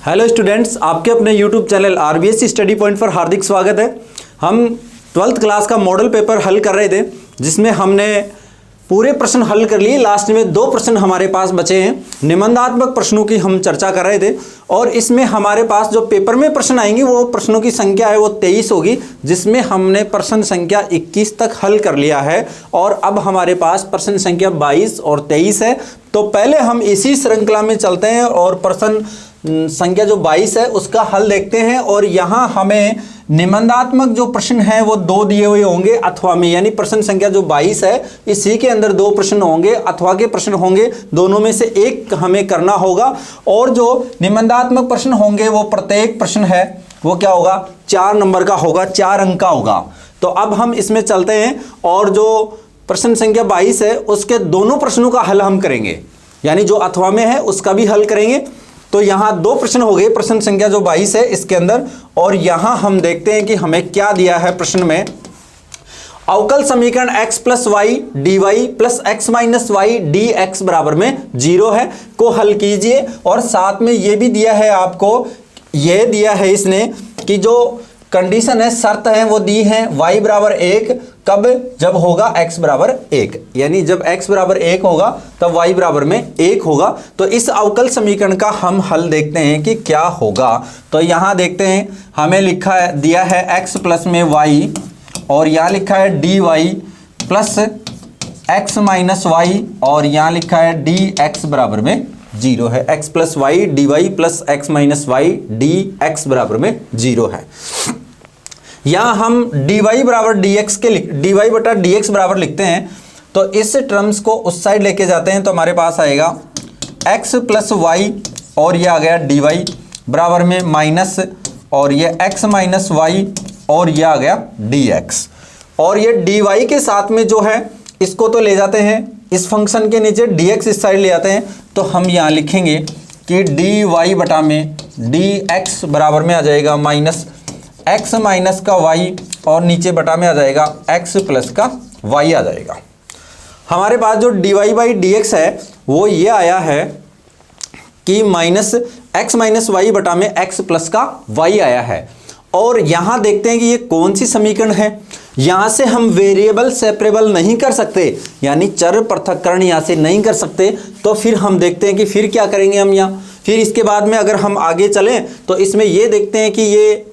Hello students, आपके अपने YouTube channel RBSC study point पर हार्दिक स्वागत है। हम 12th क्लास का मॉडल पेपर हल कर रहे थे, जिसमें हमने पूरे प्रश्न हल कर लिए। लास्ट में 2 प्रश्न हमारे पास बचे हैं। निबंधात्मक प्रश्नों की हम चर्चा कर रहे थे और इसमें हमारे पास जो पेपर में प्रश्न आएंगे वो प्रश्नों की संख्या है वो 23 होगी, जिसमें हमने प्रश्न संख्या 21 तक हल कर लिया है और अब हमारे पास प्रश्न संख्या 22 और 23 है। तो पहले हम इसी श्रृंखला में चलते हैं और प्रश्न संख्या जो 22 है उसका हल देखते हैं। और यहाँ हमें निबंधात्मक जो प्रश्न है वो 2 दिए हुए होंगे अथवा में, यानी प्रश्न संख्या जो 22 है इसी के अंदर 2 प्रश्न होंगे, अथवा के प्रश्न होंगे, दोनों में से एक हमें करना होगा। और जो निबंधात्मक प्रश्न होंगे वो प्रत्येक प्रश्न है वो क्या होगा, 4 नंबर का होगा, 4 अंक का होगा। तो अब हम इसमें चलते हैं और जो प्रश्न संख्या 22 है उसके दोनों प्रश्नों का हल हम करेंगे, यानी जो अथवा में है उसका भी हल करेंगे। तो यहाँ 2 प्रश्न हो गए प्रश्न संख्या जो 22 है इसके अंदर। और यहाँ हम देखते हैं कि हमें क्या दिया है प्रश्न में। अवकल समीकरण x plus y d y plus x minus y d x बराबर में 0 है को हल कीजिए। और साथ में ये भी दिया है आपको, ये दिया है इसने कि जो कंडीशन है, शर्त है वो दी है y बराबर 1 कब, जब होगा x बराबर 1, यानी जब x बराबर 1 होगा तब y बराबर में 1 होगा। तो इस अवकल समीकरण का हम हल देखते हैं कि क्या होगा। तो यहाँ देखते हैं, हमें लिखा है, दिया है x प्लस में y और यहाँ लिखा है dy प्लस x माइनस वाई और यहाँ लिखा है dx बराबर में 0 है। x plus y d y plus x minus y d x बराबर में 0 है। यहाँ हम dy बराबर dx के dy बटा dx बराबर लिखते हैं। तो इस टर्म्स को उस साइड लेके जाते हैं तो हमारे पास आएगा x प्लस वाई और ये आ गया dy बराबर में माइनस और ये x माइनस वाई और ये आ गया dx। और ये dy के साथ में जो है इसको तो ले जाते हैं इस फंक्शन के नीचे, dx इस साइड ले जाते हैं। तो हम यहाँ लिखेंगे कि dy बटा में dx बराबर में आ जाएगा माइनस x माइनस का y और नीचे बटा में आ जाएगा x प्लस का y आ जाएगा। हमारे पास जो dy बाई dx है वो ये आया है कि माइनस x माइनस वाई बटा में x प्लस का y आया है। और यहाँ देखते हैं कि ये कौन सी समीकरण है। यहाँ से हम वेरिएबल सेपरेबल नहीं कर सकते, यानी चर पृथक्करण यहाँ से नहीं कर सकते। तो फिर हम देखते हैं कि फिर क्या करेंगे हम यहाँ। फिर इसके बाद में अगर हम आगे चलें तो इसमें ये देखते हैं कि ये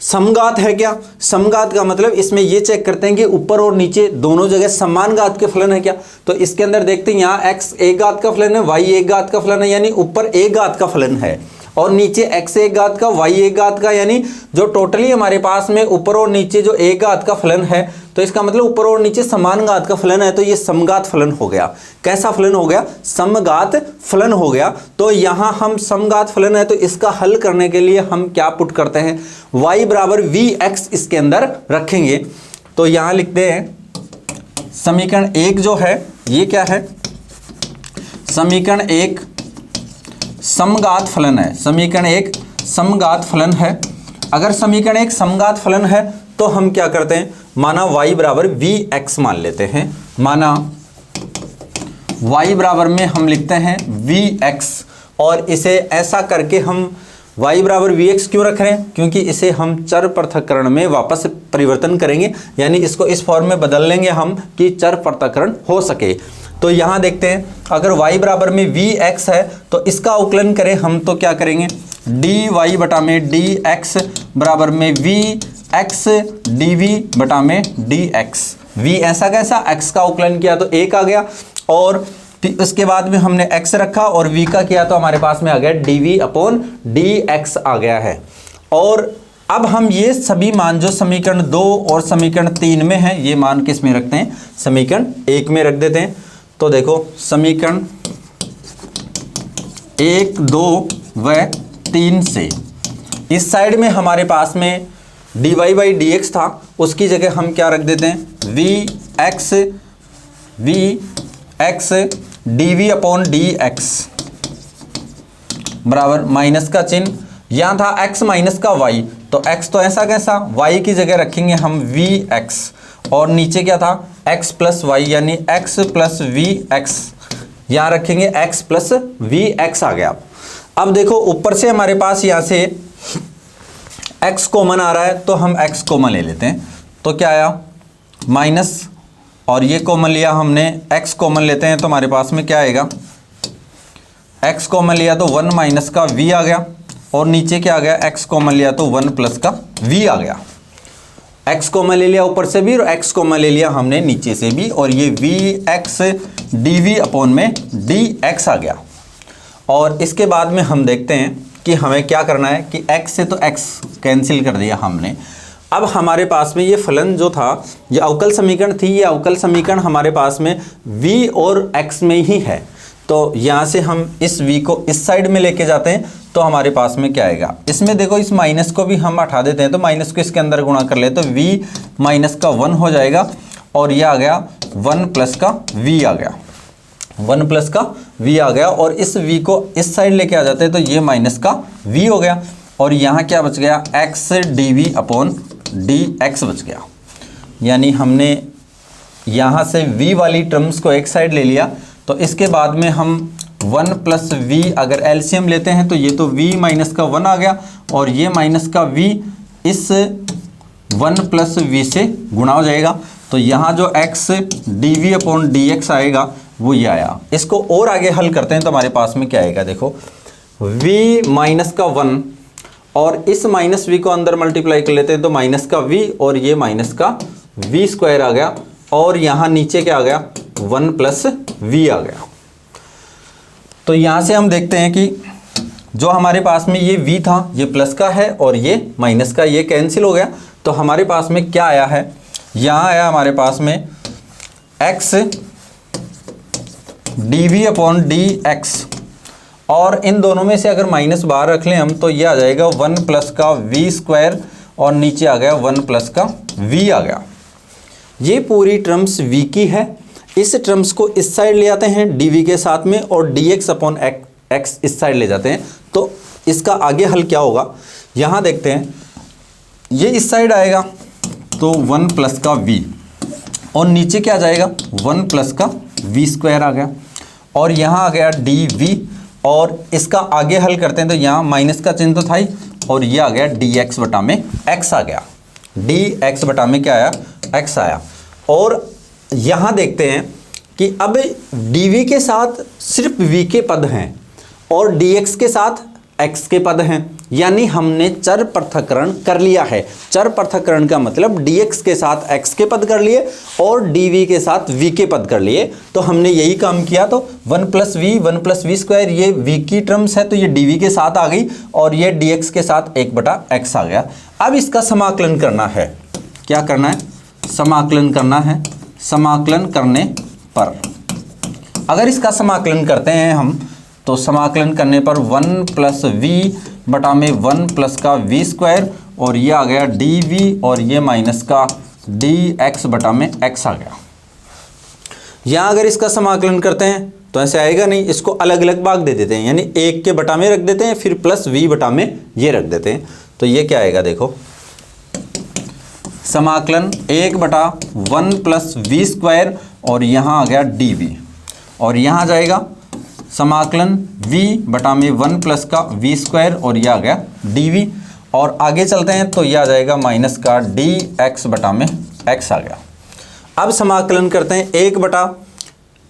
समघात है क्या। समघात का मतलब इसमें ये चेक करते हैं कि ऊपर और नीचे दोनों जगह समान घात के फलन है क्या। तो इसके अंदर देखते हैं यहाँ x एक घात का फलन है, y एक घात का फलन है, यानी ऊपर एक घात का फलन है और नीचे x एक घात का y एक घात का, यानी जो टोटली हमारे पास में ऊपर और नीचे जो एक घात का फलन है। तो इसका मतलब ऊपर और नीचे समान घात का फलन है, तो ये समघात फलन हो गया। कैसा फलन हो गया, समघात फलन हो गया। तो यहाँ हम समघात फलन है तो इसका हल करने के लिए हम क्या पुट करते हैं, y बराबर vx इसके अंदर रखेंगे। तो यहाँ लिखते हैं समीकरण 1 जो है ये क्या है, समीकरण 1 समघात फलन है। समीकरण 1 समघात फलन है। अगर समीकरण 1 समघात फलन है तो हम क्या करते हैं, माना y बराबर vx मान लेते हैं। माना y बराबर में हम लिखते हैं vx और इसे ऐसा करके हम y बराबर vx क्यों रख रहे हैं, क्योंकि इसे हम चर पृथक्करण में वापस परिवर्तन करेंगे, यानी इसको इस फॉर्म में बदल लेंगे हम कि चर पृथक्करण हो सके। तो यहाँ देखते हैं अगर y बराबर में vx है तो इसका अवकलन करें हम तो क्या करेंगे, dy बटा में dx बराबर में vx dv बटा में dx। v ऐसा कैसा, x का अवकलन किया तो 1 आ गया और उसके बाद में हमने x रखा और v का किया तो हमारे पास में आ गया dv अपॉन dx आ गया है। और अब हम ये सभी मान जो समीकरण 2 और समीकरण 3 में है ये मान किस में रखते हैं, समीकरण 1 में रख देते हैं। तो देखो समीकरण 1, 2 व 3 से इस साइड में हमारे पास में dy बाई dx था, उसकी जगह हम क्या रख देते हैं, vx dv अपॉन dx बराबर माइनस का चिन्ह, यहाँ था x माइनस का y, तो x तो ऐसा कैसा, y की जगह रखेंगे हम vx और नीचे क्या था x प्लस वाई, यानी x प्लस वी एक्स, यहाँ रखेंगे x प्लस वी एक्स आ गया। अब देखो ऊपर से हमारे पास यहाँ से x कॉमन आ रहा है, तो हम x कॉमन ले लेते हैं। तो क्या आया माइनस, और ये कॉमन लिया हमने, x कॉमन लेते हैं तो हमारे पास में क्या आएगा, x कॉमन लिया तो 1 माइनस का v आ गया, और नीचे क्या आ गया, x कॉमन लिया तो 1 प्लस का v आ गया। x कॉमन ले लिया ऊपर से भी और x कॉमन ले लिया हमने नीचे से भी, और ये vx dv अपॉन में dx आ गया। और इसके बाद में हम देखते हैं कि हमें क्या करना है कि x से तो x कैंसिल कर दिया हमने। अब हमारे पास में ये फलन जो था, ये अवकल समीकरण थी, ये अवकल समीकरण हमारे पास में v और x में ही है। तो यहाँ से हम इस v को इस साइड में लेके जाते हैं तो हमारे पास में क्या आएगा, इसमें देखो इस माइनस को भी हम हटा देते हैं, तो माइनस को इसके अंदर गुणा कर ले तो v माइनस का 1 हो जाएगा, और ये आ गया 1 प्लस का v आ गया, 1 प्लस का v आ गया। और इस v को इस साइड लेके आ जाते हैं तो ये माइनस का v हो गया, और यहाँ क्या बच गया, x dv अपॉन dx बच गया। यानी हमने यहाँ से v वाली टर्म्स को एक साइड ले लिया, तो इसके बाद में हम 1 प्लस v अगर एलसीएम लेते हैं तो ये तो v माइनस का 1 आ गया, और ये माइनस का v इस 1 प्लस v से गुणा हो जाएगा। तो यहाँ जो x dv अपॉन dx आएगा वो ये आया। इसको और आगे हल करते हैं तो हमारे पास में क्या आएगा, देखो v माइनस का 1 और इस माइनस v को अंदर मल्टीप्लाई कर लेते हैं तो माइनस का v और ये माइनस का v स्क्वायर आ गया, और यहाँ नीचे क्या आ गया, 1 प्लस v आ गया। तो यहाँ से हम देखते हैं कि जो हमारे पास में ये v था ये प्लस का है और ये माइनस का, ये कैंसिल हो गया। तो हमारे पास में क्या आया है, यहाँ आया हमारे पास में x dv अपॉन dx, और इन दोनों में से अगर माइनस बाहर रख लें हम तो ये आ जाएगा 1 प्लस का v स्क्वायर, और नीचे आ गया 1 प्लस का v आ गया। ये पूरी टर्म्स v की है। इस टर्म्स को इस साइड ले आते हैं dv के साथ में, और dx अपॉन x इस साइड ले जाते हैं। तो इसका आगे हल क्या होगा, यहाँ देखते हैं, ये इस साइड आएगा तो 1 प्लस का v, और नीचे क्या आ जाएगा, 1 प्लस का v स्क्वायर आ गया, और यहाँ आ गया dv, और इसका आगे हल करते हैं तो यहाँ माइनस का चिन्ह तो था ही, और ये आ गया dx बटा में x आ गया, dx बटा में क्या आया, x आया। और यहाँ देखते हैं कि अब dv के साथ सिर्फ v के पद हैं और dx के साथ x के पद हैं, यानी हमने चर पृथक्करण कर लिया है। चर पृथक्करण का मतलब dx के साथ x के पद कर लिए और dv के साथ v के पद कर लिए। तो हमने यही काम किया। तो 1 प्लस v स्क्वायर ये v की टर्म्स है तो ये dv के साथ आ गई, और ये dx के साथ 1 बटा x आ गया। अब इसका समाकलन करना है। क्या करना है, समाकलन करना है। समाकलन करने पर अगर इसका समाकलन करते हैं हम तो समाकलन करने पर 1 प्लस v बटा में 1 प्लस का v स्क्वायर, और ये आ गया dv, और ये माइनस का dx बटा में x आ गया। यहाँ अगर इसका समाकलन करते हैं तो ऐसे आएगा नहीं, इसको अलग अलग भाग दे देते हैं, यानी 1 के बटा में रख देते हैं, फिर प्लस v बटा में ये रख देते हैं। तो ये क्या आएगा, देखो समाकलन 1 बटा 1 प्लस v स्क्वायर, और यहाँ आ गया dv, और यहाँ आ जाएगा समाकलन v बटा में 1 प्लस का v स्क्वायर, और यह आ गया dv। और आगे चलते हैं तो यह आ जाएगा माइनस का dx बटा में x आ गया। अब समाकलन करते हैं 1 बटा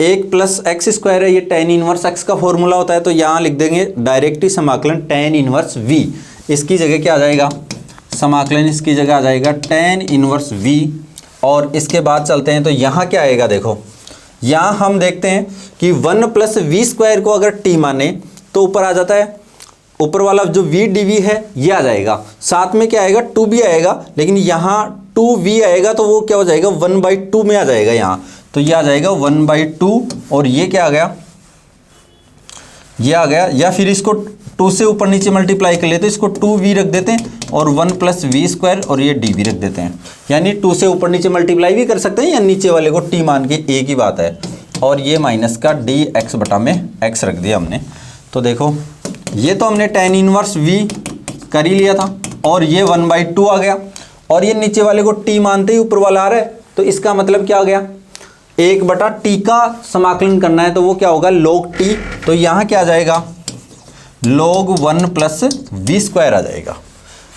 1 प्लस एक्स स्क्वायर है, ये tan इनवर्स x का फॉर्मूला होता है, तो यहाँ लिख देंगे डायरेक्ट ही समाकलन tan इनवर्स v। इसकी जगह क्या आ जाएगा, समाकलन इसकी जगह आ जाएगा tan इनवर्स v। और इसके बाद चलते हैं तो यहाँ क्या आएगा, देखो यहाँ हम देखते हैं कि 1 प्लस वी स्क्वायर को अगर t माने तो ऊपर आ जाता है, ऊपर वाला जो v dv है ये आ जाएगा, साथ में क्या आएगा 2b आएगा, लेकिन यहाँ 2v आएगा तो वो क्या हो जाएगा 1/2 में आ जाएगा यहाँ, तो ये आ जाएगा 1/2। और ये क्या आ गया, ये आ गया, या फिर इसको 2 से ऊपर नीचे मल्टीप्लाई कर लेते हैं, इसको 2v रख देते हैं और 1 प्लस वी स्क्वायर और ये dv रख देते हैं। यानी 2 से ऊपर नीचे मल्टीप्लाई भी कर सकते हैं या नीचे वाले को t मान के एक ही बात है। और ये माइनस का dx बटा में x रख दिया हमने। तो देखो ये तो हमने tan इनवर्स v कर ही लिया था, और ये 1/2 आ गया, और ये नीचे वाले को t मानते ही ऊपर वाला आ रहा है, तो इसका मतलब क्या आ गया, 1 बटा t का समाकलन करना है तो वो क्या होगा log t। तो यहाँ क्या आ जाएगा log 1 प्लस वी स्क्वायर आ जाएगा,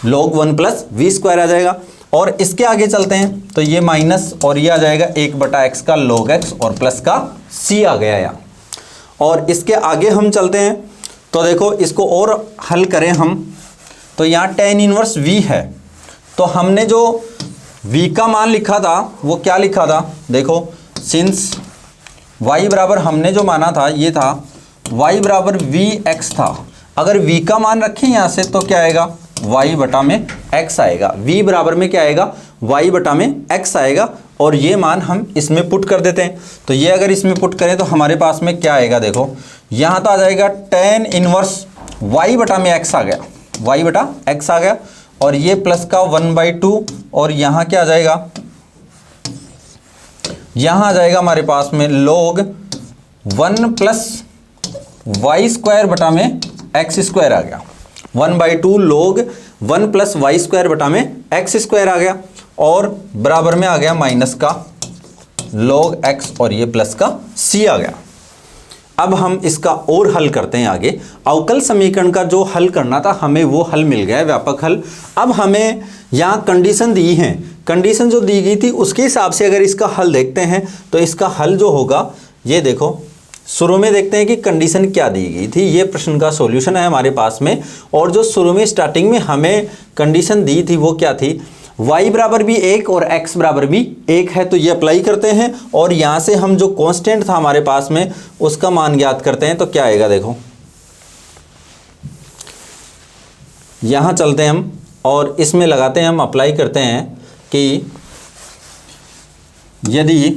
log 1 प्लस वी स्क्वायर आ जाएगा। और इसके आगे चलते हैं तो ये माइनस और ये आ जाएगा 1/x का log x और प्लस का c आ गया यहाँ। और इसके आगे हम चलते हैं तो देखो इसको और हल करें हम तो यहाँ tan इनवर्स v है, तो हमने जो v का मान लिखा था वो क्या लिखा था, देखो सिंस y बराबर हमने जो माना था ये था y बराबर vx था। अगर v का मान रखें यहाँ से तो क्या आएगा, y बटा में x आएगा, v बराबर में क्या आएगा, y बटा में x आएगा। और ये मान हम इसमें पुट कर देते हैं, तो ये अगर इसमें पुट करें तो हमारे पास में क्या आएगा, देखो यहाँ तो आ जाएगा tan इनवर्स y बटा में x आ गया, y बटा x आ गया। और ये प्लस का 1/2 और यहाँ क्या आ जाएगा, यहाँ आ जाएगा हमारे पास में log 1 प्लस वाई स्क्वायर बटा में एक्स स्क्वायर आ गया, 1/2 log 1 प्लस वाई स्क्वायर बटा में एक्स स्क्वायर आ गया। और बराबर में आ गया माइनस का log x और ये प्लस का c आ गया। अब हम इसका और हल करते हैं आगे। अवकल समीकरण का जो हल करना था हमें वो हल मिल गया है, व्यापक हल। अब हमें यहाँ कंडीशन दी है, कंडीशन जो दी गई थी उसके हिसाब से अगर इसका हल देखते हैं तो इसका हल जो होगा, ये देखो शुरू में देखते हैं कि कंडीशन क्या दी गई थी। ये प्रश्न का सॉल्यूशन है हमारे पास में। और जो शुरू में स्टार्टिंग में हमें कंडीशन दी थी वो क्या थी, y बराबर भी 1 और x बराबर भी 1 है, तो ये अप्लाई करते हैं। और यहाँ से हम जो कांस्टेंट था हमारे पास में उसका मान ज्ञात करते हैं, तो क्या आएगा, देखो यहाँ चलते हैं हम और इसमें लगाते हैं, हम अप्लाई करते हैं कि यदि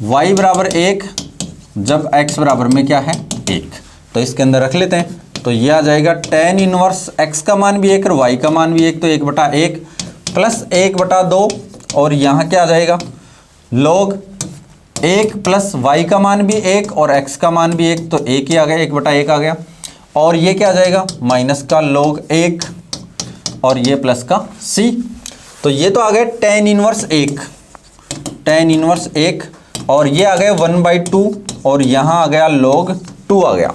y बराबर 1 जब x बराबर में क्या है 1, तो इसके अंदर रख लेते हैं। तो ये आ जाएगा tan इनवर्स x का मान भी 1 और y का मान भी 1, तो 1/1 प्लस 1/2 और यहाँ क्या आ जाएगा log 1 प्लस y का मान भी 1 और x का मान भी 1, तो 1 ही आ गया, 1/1 आ गया। और ये क्या आ जाएगा माइनस का log 1 और ये प्लस का c, तो ये तो आ गया tan इनवर्स 1, tan इनवर्स 1 और ये आ गया 1/2 और यहाँ आ गया log 2 आ गया,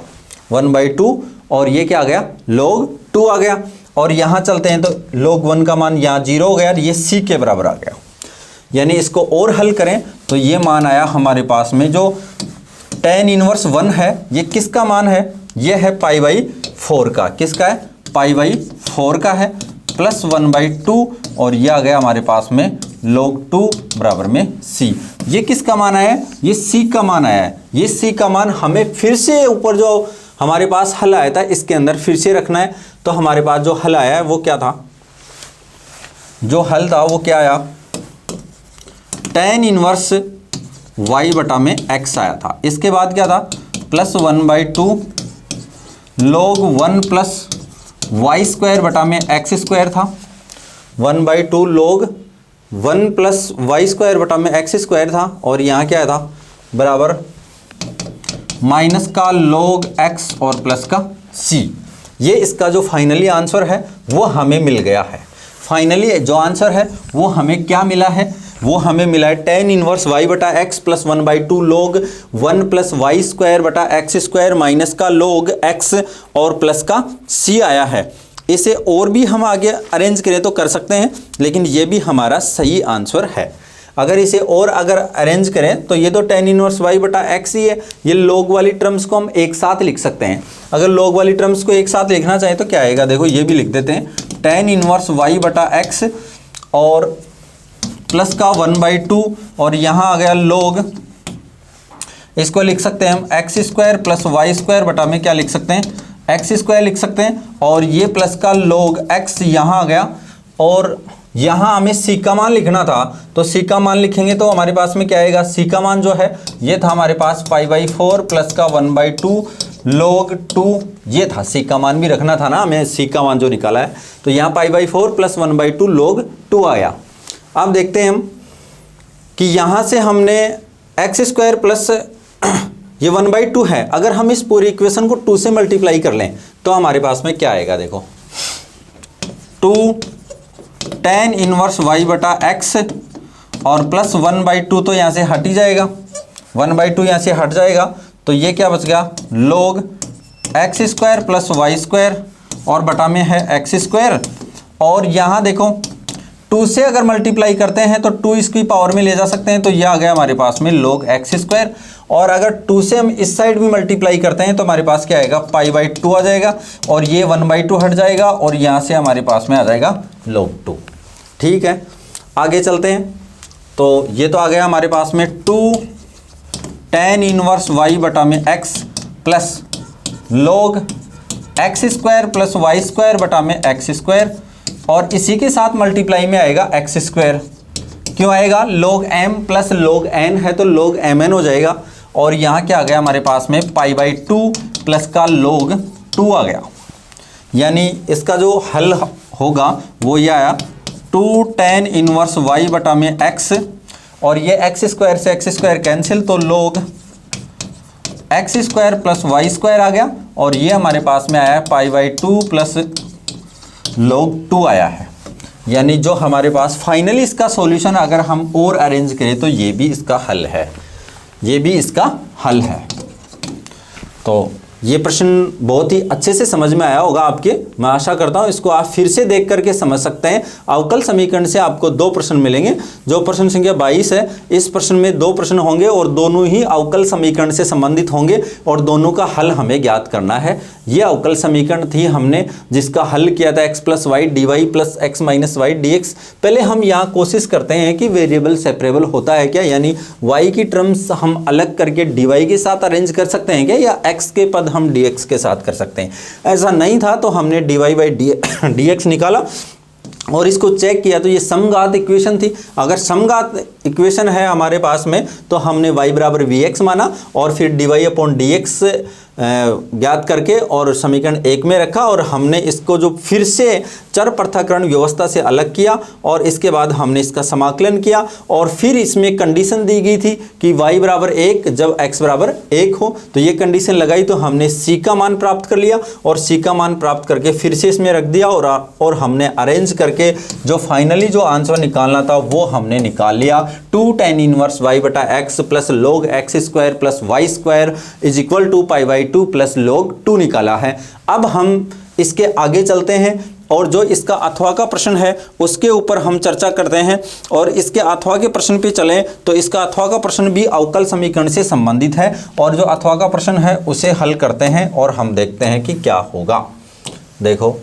1/2 और ये क्या आ गया log 2 आ गया। और यहाँ चलते हैं तो log 1 का मान यहाँ 0 हो गया, ये c के बराबर आ गया। यानी इसको और हल करें तो ये मान आया हमारे पास में, जो tan इनवर्स 1 है ये किसका मान है, ये है π/4 का, किसका है π/4 का है, प्लस 1/2 और ये आ गया हमारे पास में log 2 बराबर में c। ये किसका मान आया है, ये c का मान आया है। ये c का मान हमें फिर से ऊपर जो हमारे पास हल आया था इसके अंदर फिर से रखना है। तो हमारे पास जो हल आया है वो क्या था, जो हल था वो क्या आया, tan इनवर्स y बटा में x आया था। इसके बाद क्या था plus 1/2 log 1 plus y square बटा में एक्स स्क्वायर था, 1/2 log 1 प्लस वाई स्क्वायर बटा में एक्स स्क्वायर था। और यहाँ क्या था बराबर माइनस का log x और प्लस का c। ये इसका जो फाइनली आंसर है वो हमें मिल गया है। फाइनली जो आंसर है वो हमें क्या मिला है, वो हमें मिला है tan इनवर्स y बटा x plus 1/2 log 1 plus y square बटा एक्स स्क्वायर माइनस का log x और प्लस का c आया है। इसे और भी हम आगे अरेंज करें तो कर सकते हैं, लेकिन ये भी हमारा सही आंसर है। अगर इसे और अगर अरेंज करें तो ये तो tan इनवर्स y बटा एक्स ही है। ये log वाली टर्म्स को हम एक साथ लिख सकते हैं। अगर log वाली टर्म्स को एक साथ लिखना चाहें तो क्या आएगा, देखो ये भी लिख देते हैं, tan इनवर्स y बटा एक्स और प्लस का 1/2 और यहाँ आ गया log, इसको लिख सकते हैं हम x square plus y square बटा में क्या लिख सकते हैं, एक्स स्क्वायर लिख सकते हैं। और ये प्लस का log x यहाँ आ गया और यहाँ हमें c का मान लिखना था, तो c का मान लिखेंगे तो हमारे पास में क्या आएगा, c का मान जो है ये था हमारे पास π/4 प्लस का 1/2 log 2, ये था c का मान भी रखना था ना हमें, c का मान जो निकाला है। तो यहाँ π/4 प्लस 1/2 log 2 आया। अब देखते हैं हम कि यहाँ से हमने एक्स स्क्वायर प्लस ये 1/2 है, अगर हम इस पूरी इक्वेशन को 2 से मल्टीप्लाई कर लें तो हमारे पास में क्या आएगा, देखो 2 tan इनवर्स y बटा एक्स और प्लस 1/2 तो यहाँ से हट ही जाएगा, 1/2 यहाँ से हट जाएगा, तो ये क्या बच गया log x square plus y square और बटा में है एक्स स्क्वायर, और यहाँ देखो 2 से अगर मल्टीप्लाई करते हैं तो 2 इसकी पावर में ले जा सकते हैं, तो ये आ गया हमारे पास में log एक्स स्क्वायर, और अगर 2 से हम इस साइड भी मल्टीप्लाई करते हैं तो हमारे पास क्या आएगा π/2 आ जाएगा, और ये 1/2 हट जाएगा, और यहाँ से हमारे पास में आ जाएगा log 2। ठीक है, आगे चलते हैं। तो ये तो आ गया हमारे पास में 2 tan इनवर्स y बटा में x plus log x square plus y square बटा में एक्स स्क्वायर, और इसी के साथ मल्टीप्लाई में आएगा एक्स स्क्वायर। क्यों आएगा? log m plus log n है तो log mn हो जाएगा, और यहाँ क्या आ गया हमारे पास में π/2 प्लस का log 2 आ गया। यानी इसका जो हल होगा वो ये आया 2 tan इनवर्स y बटा में x, और ये एक्स स्क्वायर से एक्स स्क्वायर कैंसिल, तो log x square plus y square आ गया, और ये हमारे पास में आया π/2 प्लस log 2 आया है। यानी जो हमारे पास फाइनली इसका सॉल्यूशन अगर हम और अरेंज करें तो ये भी इसका हल है, ये भी इसका हल है। तो ये प्रश्न बहुत ही अच्छे से समझ में आया होगा आपके, मैं आशा करता हूँ इसको आप फिर से देख करके समझ सकते हैं। अवकल समीकरण से आपको 2 प्रश्न मिलेंगे, जो प्रश्न संख्या 22 है, इस प्रश्न में 2 प्रश्न होंगे और दोनों ही अवकल समीकरण से संबंधित होंगे और दोनों का हल हमें ज्ञात करना है। ये अवकल समीकरण थी हमने जिसका हल किया था x plus y d y plus x minus y d x. पहले हम यहाँ कोशिश करते हैं कि वेरिएबल सेपरेबल होता है क्या, यानी y की टर्म्स हम अलग करके dy के साथ अरेंज कर सकते हैं क्या, या x के पद हम dx के साथ कर सकते हैं। ऐसा नहीं था तो हमने dy बाई dx निकाला और इसको चेक किया तो ये समघात इक्वेशन थी। अगर समघात इक्वेशन है हमारे पास में तो हमने y बराबर vx माना और फिर dy अपॉन dx ज्ञात करके और समीकरण 1 में रखा, और हमने इसको जो फिर से चर पृथक्करण व्यवस्था से अलग किया और इसके बाद हमने इसका समाकलन किया, और फिर इसमें कंडीशन दी गई थी कि y बराबर 1 जब x बराबर 1 हो, तो ये कंडीशन लगाई तो हमने c का मान प्राप्त कर लिया, और c का मान प्राप्त करके फिर से इसमें रख दिया और हमने अरेंज करके जो फाइनली जो आंसर निकालना था वो हमने निकाल लिया। 2 tan इनवर्स y बटा x plus log x square plus y square is equal to π/2 plus log 2 निकाला है। अब हम इसके आगे चलते हैं और जो इसका अथवा का प्रश्न है उसके ऊपर हम चर्चा करते हैं, और इसके अथवा के प्रश्न पे चलें तो इसका अथवा का प्रश्न भी अवकल समीकरण से संबंधित है, और जो अथवा का प्रश्न है उसे हल करते हैं और हम देखते हैं कि क्या होगा। देखो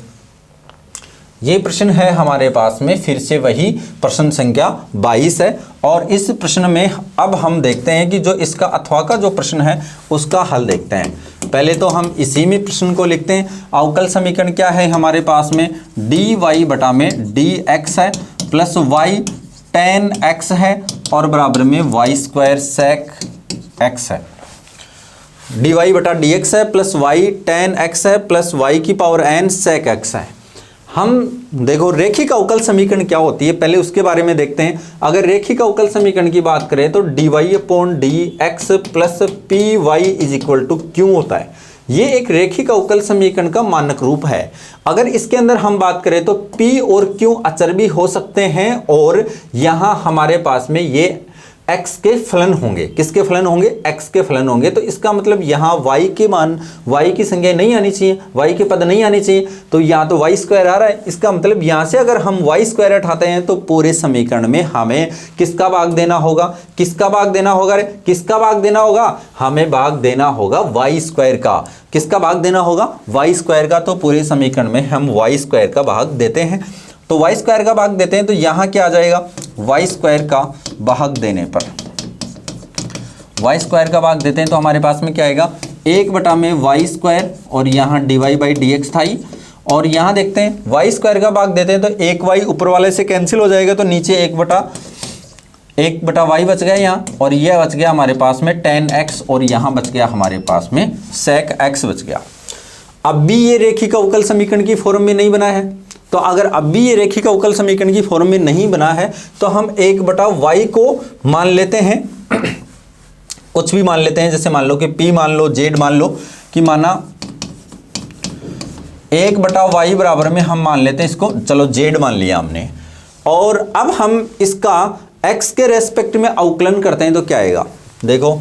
ये प्रश्न है हमारे पास में फिर से वही प्रश्न संख्या 22 है, और इस प्रश्न में अब हम देखते हैं कि जो इसका अथवा का जो प्रश्न है उसका हल देखते हैं। पहले तो हम इसी में प्रश्न को लिखते हैं। अवकल समीकरण क्या है हमारे पास में, dy बटा में dx है प्लस y tan x है और बराबर में y स्क्वायर sec x है। dy बटा dx है प्लस y tan x है प्लस y की पावर n sec x है। हम देखो रेखिक अवकल समीकरण क्या होती है पहले उसके बारे में देखते हैं। अगर रेखिक अवकल समीकरण की बात करें तो dy upon dx plus py is equal to क्यों होता है। ये एक रेखिक अवकल समीकरण का मानक रूप है। अगर इसके अंदर हम बात करें तो p और q अचर भी हो सकते हैं, और यहाँ हमारे पास में ये x के फलन होंगे। किसके फलन होंगे? x के फलन होंगे। तो इसका मतलब यहाँ y के मान, y की संख्या नहीं आनी चाहिए, y के पद नहीं आनी चाहिए, तो यहाँ तो y स्क्वायर आ रहा है। इसका मतलब यहाँ से अगर हम y स्क्वायर हटाते हैं तो पूरे समीकरण में हमें किसका भाग देना होगा? किसका भाग देना होगा रे? किसका भाग देना होगा? हमें भाग देना होगा y स्क्वायर का। किसका भाग देना होगा? y स्क्वायर का। तो पूरे समीकरण में हम y स्क्वायर का भाग देते हैं। तो y स्क्वायर का भाग देते हैं तो यहाँ क्या आ जाएगा? y स्क्वायर का भाग देने पर y स्क्वायर का भाग देते हैं तो हमारे पास में क्या आएगा? 1 बटा में y स्क्वायर, और यहाँ dy बाई dx था ही, और यहाँ देखते हैं y स्क्वायर का भाग देते हैं तो 1y ऊपर वाले से कैंसिल हो जाएगा, तो नीचे 1 बटा y बच गया यहाँ, और यह बच गया हमारे पास में tan x, और यहाँ बच गया हमारे पास में sec x बच गया। अब भी ये रेखिक अवकल समीकरण की फॉर्म में नहीं बना है, तो अगर अब भी ये रेखिक अवकल समीकरण की फॉर्म में नहीं बना है तो हम 1 बटा y को मान लेते हैं, कुछ भी मान लेते हैं, जैसे मान लो कि p मान लो, z मान लो, कि माना 1 बटा y बराबर में हम मान लेते हैं इसको, चलो z मान लिया हमने, और अब हम इसका x के रेस्पेक्ट में अवकलन करते हैं तो क्या आएगा? देखो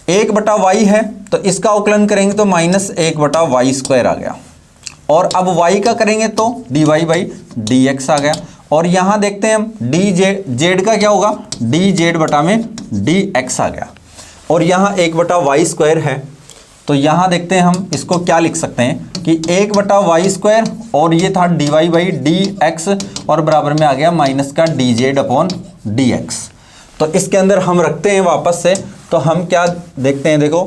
1/y है तो इसका अवकलन करेंगे तो -1/y² आ गया। और अब y का करेंगे तो dy/dx आ गया। और यहाँ देखते हैं हम dz का क्या होगा, dz/dx आ गया। और यहाँ 1/y² है तो यहाँ देखते हैं हम इसको क्या लिख सकते हैं कि 1/y² और ये था dy/dx और बराबर में आ गया माइनस का dz/dx। तो इसके अंदर हम रखते हैं वापस से, तो हम क्या देखते हैं, देखो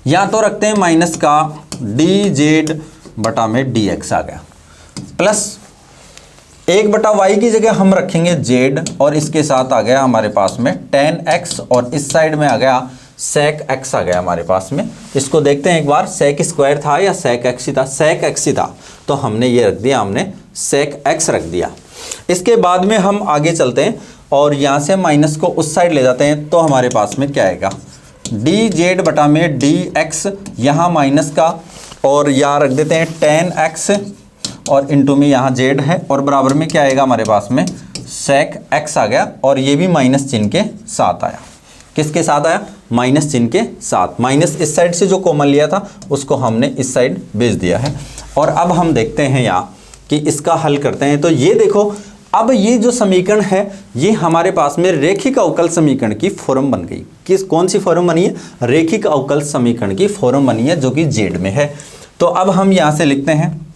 या तो रखते हैं माइनस का dz/dx आ गया, प्लस 1/y की जगह हम रखेंगे z और इसके साथ आ गया हमारे पास में tan x और इस साइड में आ गया sec x आ गया हमारे पास में। इसको देखते हैं एक बार, sec² था या sec x ही था, sec x ही था तो हमने ये रख दिया, हमने sec x रख दिया। इसके बाद में हम आगे चलते हैं और यहाँ से माइनस को उस साइड ले जाते हैं तो हमारे पास में क्या आएगा, dz/dx यहाँ माइनस का और यहाँ रख देते हैं tan x और इंटू में यहाँ z है और बराबर में क्या आएगा हमारे पास में sec x आ गया। और ये भी माइनस चिन्ह के साथ आया। किसके साथ आया, माइनस चिन्ह के साथ। माइनस इस साइड से जो कॉमन लिया था उसको हमने इस साइड भेज दिया है। और अब हम देखते हैं यहाँ कि इसका हल करते हैं। तो ये देखो, अब ये जो समीकरण है ये हमारे पास में रेखिक अवकल समीकरण की फॉर्म बन गई। कौन सी फॉर्म बनी है, रेखिक अवकल समीकरण की फॉर्म बनी है जो कि z में है। तो अब हम यहाँ से लिखते हैं,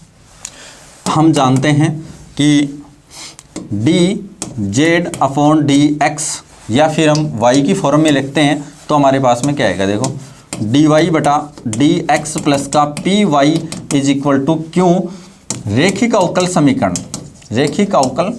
हम जानते हैं कि dz/dx या फिर हम y की फॉर्म में लिखते हैं तो हमारे पास में क्या आएगा, देखो dy/dx प्लस का py = q रेखिक अवकल समीकरण, रेखिक अवकल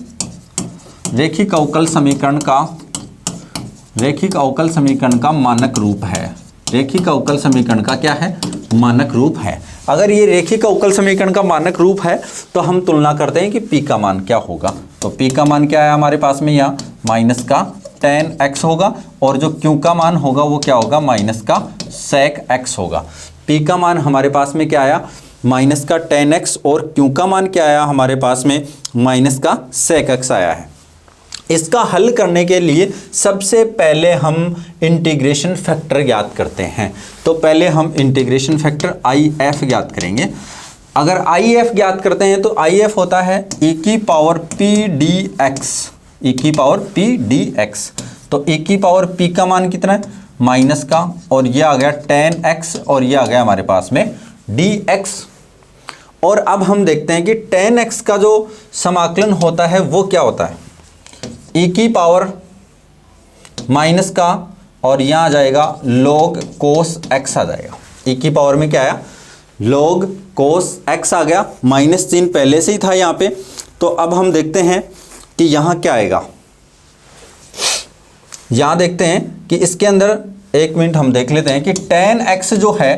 समीकरण का मानक रूप है। रेखिक अवकल समीकरण का क्या है, मानक रूप है। अगर ये रेखिक अवकल समीकरण का मानक रूप है तो हम तुलना करते हैं कि p का मान क्या होगा। तो p का मान क्या है हमारे पास में, यहाँ माइनस का tan x होगा और जो q का मान होगा वो क्या होगा, माइनस का sec x होगा। p का मान हमारे पास में क्या आया, माइनस का tan x और q का मान क्या आया हमारे पास में, माइनस का sec x आया है। इसका हल करने के लिए सबसे पहले हम इंटीग्रेशन फैक्टर ज्ञात करते हैं। तो पहले हम इंटीग्रेशन फैक्टर IF ज्ञात करेंगे। अगर IF ज्ञात करते हैं तो IF होता है e⁻p⁴dx। तो e⁻p का मान कितना है, माइनस का, और ये आ गया tan x और ये आ गया हमारे पास में dx। और अब हम देखते हैं कि tan x का जो समाकलन होता है वो क्या होता है, e⁻ माइनस का और यहाँ आ जाएगा log cos x आ जाएगा। e⁻ में क्या आया, log cos x आ गया, माइनस चिन्ह पहले से ही था यहाँ पे। तो अब हम देखते हैं कि यहाँ क्या आएगा, यहाँ देखते हैं कि इसके अंदर, एक मिनट हम देख लेते हैं कि tan x जो है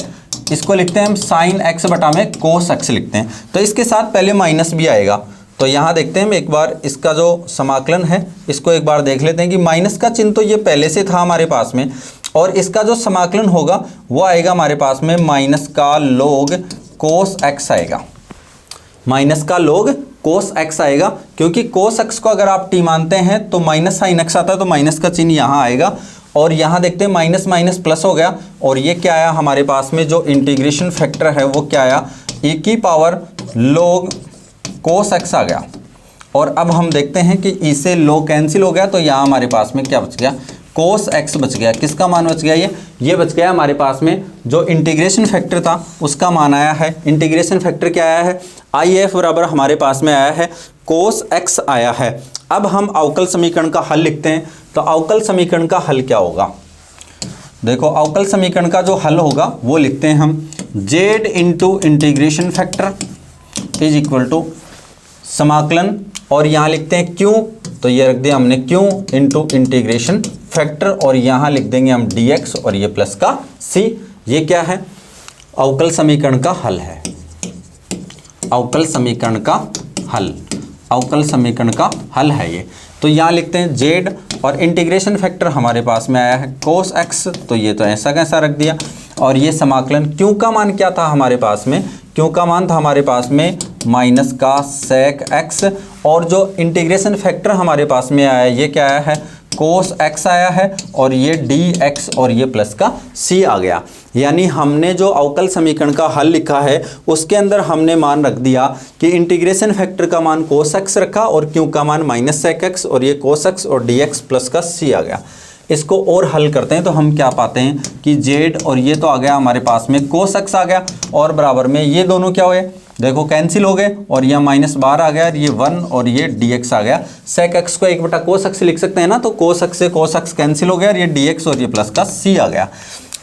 इसको लिखते हैं हम sin x बटा में cos x लिखते हैं। तो इसके साथ पहले माइनस भी आएगा। तो यहाँ देखते हैं, एक बार इसका जो समाकलन है इसको एक बार देख लेते हैं कि माइनस का चिन्ह तो ये पहले से था हमारे पास में, और इसका जो समाकलन होगा वो आएगा हमारे पास में माइनस का log cos x आएगा, माइनस का log cos x आएगा। क्योंकि cos x को अगर आप t मानते हैं तो माइनस sin x आता है, तो माइनस का चिन्ह यहाँ आएगा। और यहाँ देखते हैं माइनस माइनस प्लस हो गया और ये क्या आया हमारे पास में, जो इंटीग्रेशन फैक्टर है वो क्या आया, e⁻log cos x आ गया। और अब हम देखते हैं कि इसे log कैंसिल हो गया तो यहाँ हमारे पास में क्या बच गया, cos x बच गया। किसका मान बच गया, ये बच गया हमारे पास में जो इंटीग्रेशन फैक्टर था उसका मान आया है। इंटीग्रेशन फैक्टर क्या आया है, IF बराबर हमारे पास में आया है cos x आया है। अब हम अवकल समीकरण का हल लिखते हैं। तो अवकल समीकरण का हल क्या होगा, देखो अवकल समीकरण का जो हल होगा वो लिखते हैं हम z इंटू इंटीग्रेशन फैक्टर = समाकलन, और यहाँ लिखते हैं q, तो ये रख दिया हमने q इंटू इंटीग्रेशन फैक्टर, और यहाँ लिख देंगे हम dx और ये प्लस का c। ये क्या है, अवकल समीकरण का हल है, अवकल समीकरण का हल, अवकल समीकरण का हल है ये। तो यहाँ लिखते हैं z और इंटीग्रेशन फैक्टर हमारे पास में आया है cos x, तो ये तो ऐसा कैसा रख दिया। और ये समाकलन q का मान क्या था हमारे पास में, q का मान था हमारे पास में माइनस का sec x, और जो इंटीग्रेशन फैक्टर हमारे पास में आया है ये क्या आया है, कोस x आया है और ये dx और ये प्लस का c आ गया। यानी हमने जो अवकल समीकरण का हल लिखा है उसके अंदर हमने मान रख दिया कि इंटीग्रेशन फैक्टर का मान कोस x रखा और q का मान माइनस सेक x और ये कोस x और dx प्लस का c आ गया। इसको और हल करते हैं तो हम क्या पाते हैं कि z और ये तो आ गया हमारे पास में कोस x आ गया और बराबर में ये दोनों क्या हुए, देखो कैंसिल हो गए और यह माइनस बार आ गया, ये 1 और ये dx आ गया। सेक x को 1 बटा कोस x लिख सकते हैं ना, तो कोस x से कोस x कैंसिल हो गया और ये dx और ये प्लस का c आ गया।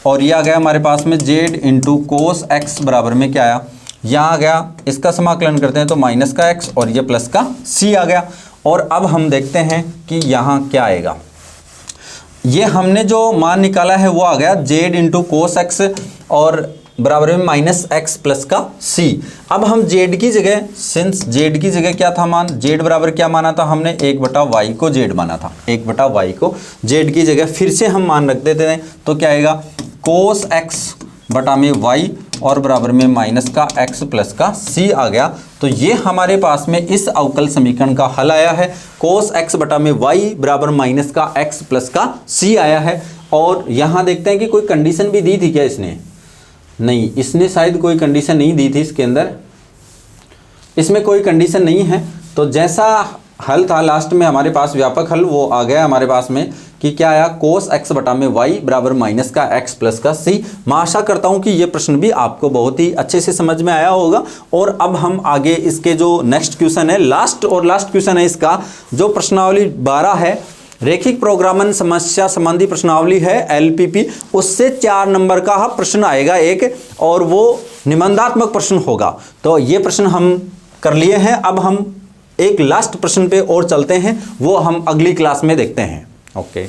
और ये आ गया हमारे पास में z इंटू कोस x बराबर में क्या आया, यहाँ आ गया, इसका समाकलन करते हैं तो माइनस का x और ये प्लस का c आ गया। और अब हम देखते हैं कि यहाँ क्या आएगा। ये हमने जो मान निकाला है वो आ गया z इंटू कोस x और बराबर में माइनस x प्लस का c। अब हम z की जगह, सिंस z की जगह क्या था मान, z बराबर क्या माना था हमने, 1 बटा y को z माना था, 1 बटा y को z की जगह फिर से हम मान रख देते हैं तो क्या आएगा, कोस x बटा में y और बराबर में माइनस का x प्लस का c आ गया। तो ये हमारे पास में इस अवकल समीकरण का हल आया है, कोस x बटा में y बराबर माइनस का x प्लस का c आया है। और यहाँ देखते हैं कि कोई कंडीशन भी दी थी क्या इसने, नहीं, इसने शायद कोई कंडीशन नहीं दी थी इसके अंदर, इसमें कोई कंडीशन नहीं है। तो जैसा हल था लास्ट में हमारे पास व्यापक हल वो आ गया हमारे पास में कि क्या आया, कोस x बटा में y बराबर माइनस का x प्लस का c। मैं आशा करता हूं कि ये प्रश्न भी आपको बहुत ही अच्छे से समझ में आया होगा। और अब हम आगे इसके जो नेक्स्ट क्वेश्चन है, लास्ट क्वेश्चन है इसका, जो प्रश्नावली 12 है, रेखिक प्रोग्रामन समस्या संबंधी प्रश्नावली है LPP, उससे 4 नंबर का प्रश्न आएगा एक, और वो निबंधात्मक प्रश्न होगा। तो ये प्रश्न हम कर लिए हैं। अब हम एक लास्ट प्रश्न पे और चलते हैं, वो हम अगली क्लास में देखते हैं। ओके।